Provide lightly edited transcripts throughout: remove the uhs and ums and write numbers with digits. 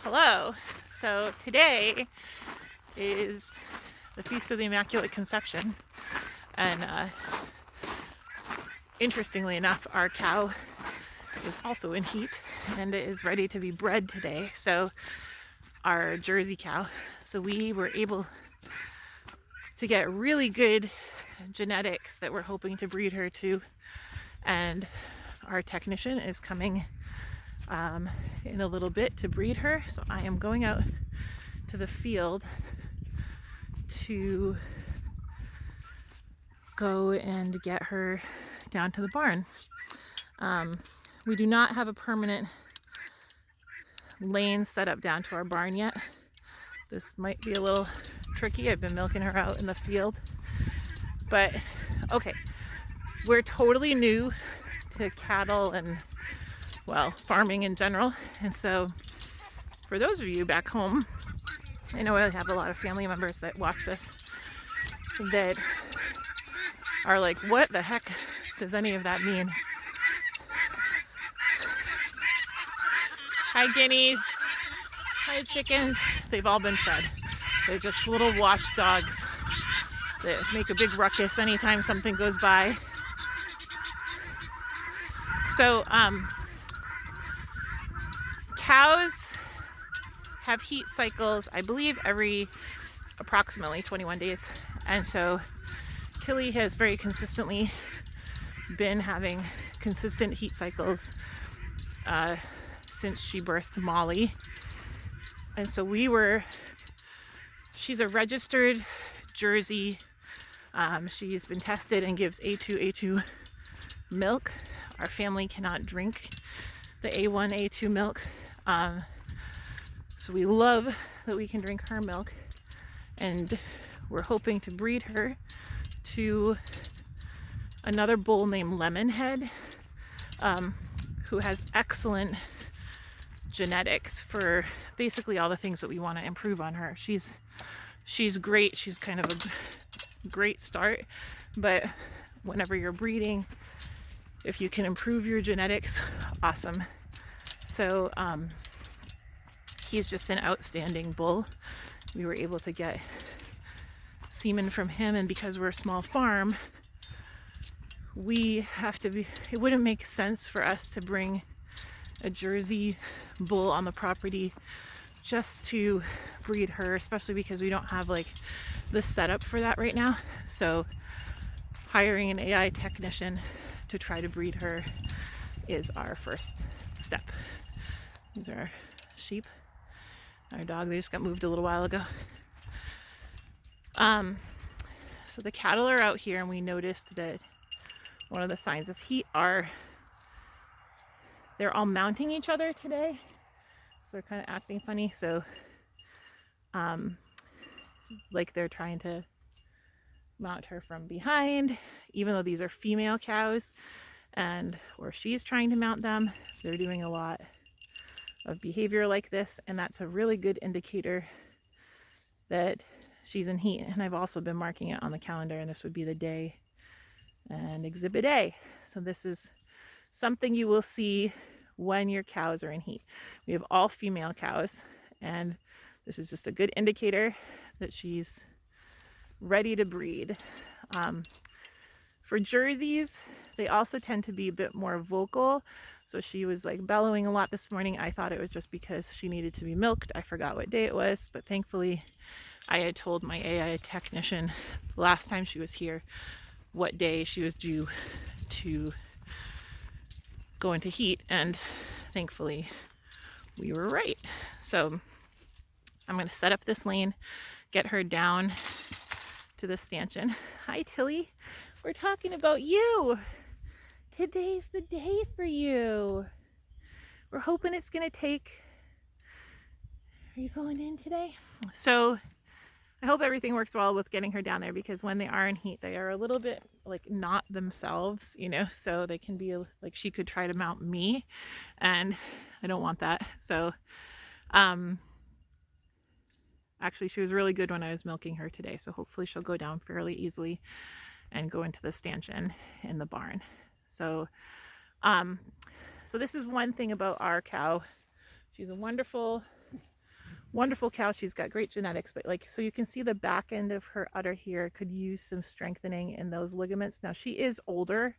Hello. So today is the Feast of the Immaculate Conception, and interestingly enough, our cow is also in heat and is ready to be bred today. So our Jersey cow. So we were able to get really good genetics that we're hoping to breed her to, and our technician is coming in a little bit to breed her. So I am going out to the field to go and get her down to the barn. We do not have a permanent lane set up down to our barn yet. This might be a little tricky. I've been milking her out in the field. But okay, we're totally new to cattle and, well, farming in general. And so for those of you back home, I know I have a lot of family members that watch this that are like, what the heck does any of that mean? Hi guineas, hi chickens, they've all been fed. They're just little watchdogs that make a big ruckus anytime something goes by. So cows have heat cycles, I believe, every approximately 21 days. And so Tilly has very consistently been having consistent heat cycles since she birthed Molly. And so she's a registered Jersey. She's been tested and gives A2 milk. Our family cannot drink the A1, A2 milk. So we love that we can drink her milk. And we're hoping to breed her to another bull named Lemonhead, who has excellent genetics for basically all the things that we want to improve on her. She's great. She's kind of a great start, but whenever you're breeding, if you can improve your genetics, awesome. So he's just an outstanding bull. We were able to get semen from him, and because we're a small farm, it wouldn't make sense for us to bring a Jersey bull on the property just to breed her, especially because we don't have like the setup for that right now. So hiring an AI technician to try to breed her is our first step. These are our sheep. Our dog, they just got moved a little while ago. So the cattle are out here, and we noticed that one of the signs of heat they're all mounting each other today. So they're kind of acting funny. So like they're trying to mount her from behind, even though these are female cows, or she's trying to mount them. They're doing a lot of behavior like this, and that's a really good indicator that she's in heat. And I've also been marking it on the calendar, and this would be the day and exhibit A. So this is something you will see when your cows are in heat. We have all female cows, and this is just a good indicator that she's ready to breed. For Jerseys, they also tend to be a bit more vocal. So she was like bellowing a lot this morning. I thought it was just because she needed to be milked. I forgot what day it was, but thankfully I had told my AI technician the last time she was here what day she was due to go into heat, and thankfully we were right. So I'm going to set up this lane, get her down to the stanchion. Hi Tilly, we're talking about you. Today's the day for you. We're hoping it's going to take... Are you going in today? So I hope everything works well with getting her down there, because when they are in heat, they are a little bit like not themselves, so they can be like, she could try to mount me, and I don't want that. So actually she was really good when I was milking her today, so hopefully she'll go down fairly easily and go into the stanchion in the barn. So so this is one thing about our cow. She's a wonderful wonderful cow. She's got great genetics, but like, so you can see the back end of her udder here could use some strengthening in those ligaments. Now she is older,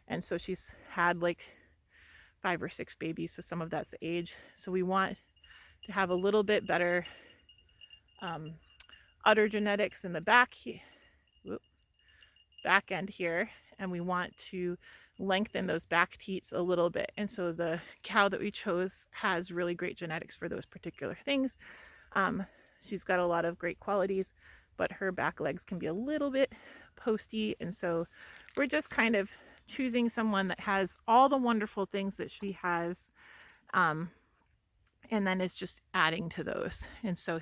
and so she's had like 5 or 6 babies, so some of that's the age. So we want to have a little bit better udder genetics in the back end here, and we want to lengthen those back teats a little bit. And so the cow that we chose has really great genetics for those particular things. She's got a lot of great qualities, but her back legs can be a little bit posty, and so we're just kind of choosing someone that has all the wonderful things that she has, and then is just adding to those. And so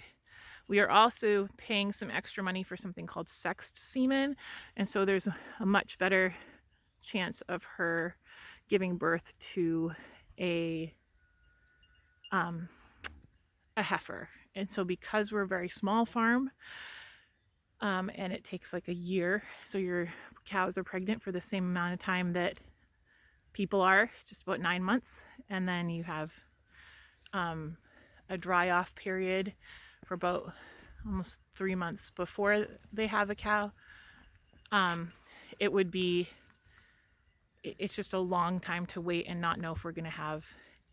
we are also paying some extra money for something called sexed semen, and so there's a much better chance of her giving birth to a heifer. And so because we're a very small farm, and it takes like a year, so your cows are pregnant for the same amount of time that people are, just about 9 months, and then you have a dry off period for about almost 3 months before they have a cow. It's just a long time to wait and not know if we're going to have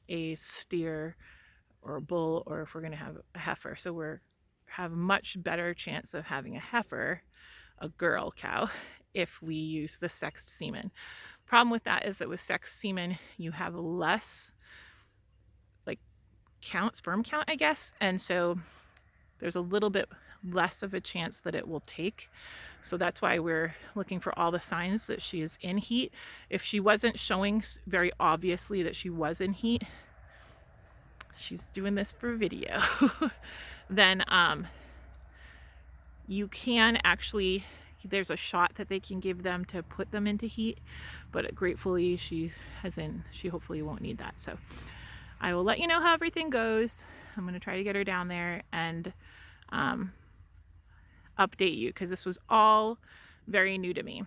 a steer or a bull, or if we're going to have a heifer. So we're have a much better chance of having a heifer, a girl cow, if we use the sexed semen. Problem with that is that with sexed semen, you have less like sperm count, I guess, and so there's a little bit less of a chance that it will take. So that's why we're looking for all the signs that she is in heat. If she wasn't showing very obviously that she was in heat, she's doing this for video, then you can actually, there's a shot that they can give them to put them into heat, but gratefully she hopefully won't need that. So I will let you know how everything goes. I'm going to try to get her down there and update you, because this was all very new to me.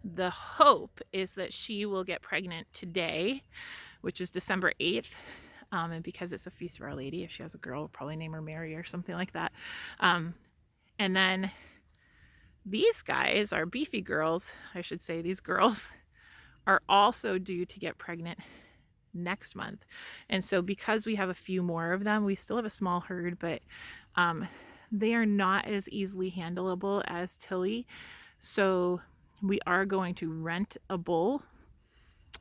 The hope is that she will get pregnant today, which is December 8th. And because it's a feast of Our Lady, if she has a girl, we'll probably name her Mary or something like that. And then these guys, our beefy girls, I should say, these girls are also due to get pregnant next month. And so because we have a few more of them, we still have a small herd, but they are not as easily handleable as Tilly. So we are going to rent a bull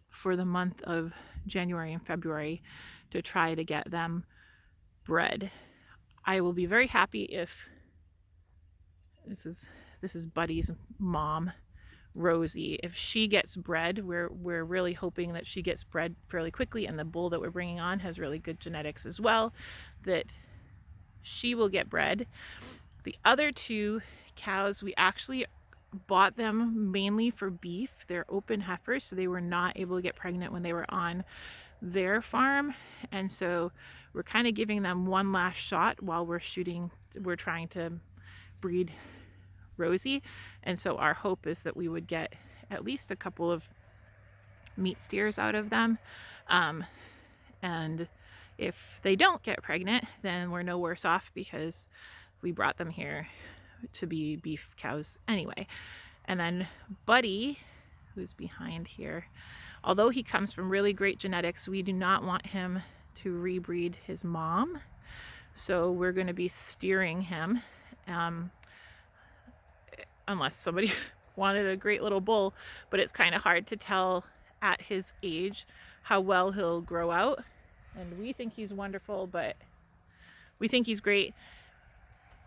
for the month of January and February to try to get them bred. I will be very happy if this is Buddy's mom, Rosie. If she gets bred, we're really hoping that she gets bred fairly quickly, and the bull that we're bringing on has really good genetics as well, that she will get bred. The other 2 cows, we actually bought them mainly for beef. They're open heifers, so they were not able to get pregnant when they were on their farm, and so we're kind of giving them one last shot while we're trying to breed Rosie. And so our hope is that we would get at least a couple of meat steers out of them, and if they don't get pregnant, then we're no worse off, because we brought them here to be beef cows anyway. And then Buddy, who's behind here, although he comes from really great genetics, we do not want him to rebreed his mom. So we're going to be steering him, unless somebody wanted a great little bull, but it's kind of hard to tell at his age how well he'll grow out. And we think he's wonderful, but we think he's great.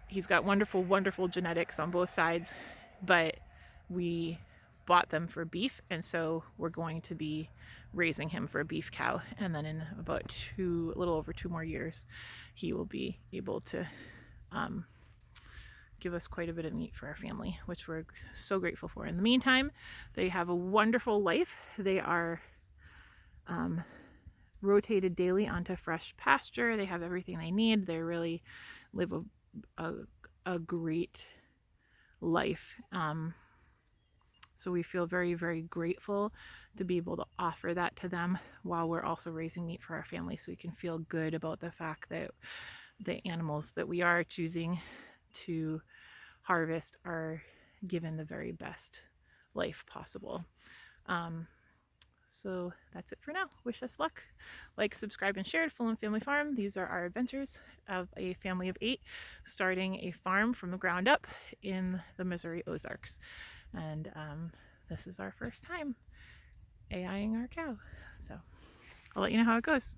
He's got wonderful, wonderful genetics on both sides, but we bought them for beef, and so we're going to be raising him for a beef cow. And then in about a little over 2 more years, he will be able to give us quite a bit of meat for our family, which we're so grateful for. In the meantime, they have a wonderful life. They are rotated daily onto fresh pasture. They have everything they need. They really live a great life. So we feel very, very grateful to be able to offer that to them while we're also raising meat for our family, so we can feel good about the fact that the animals that we are choosing to harvest are given the very best life possible. Um, so that's it for now. Wish us luck. Like, subscribe, and share to Fulham Family Farm. These are our adventures of a family of 8 starting a farm from the ground up in the Missouri Ozarks. And this is our first time AIing our cow. So I'll let you know how it goes.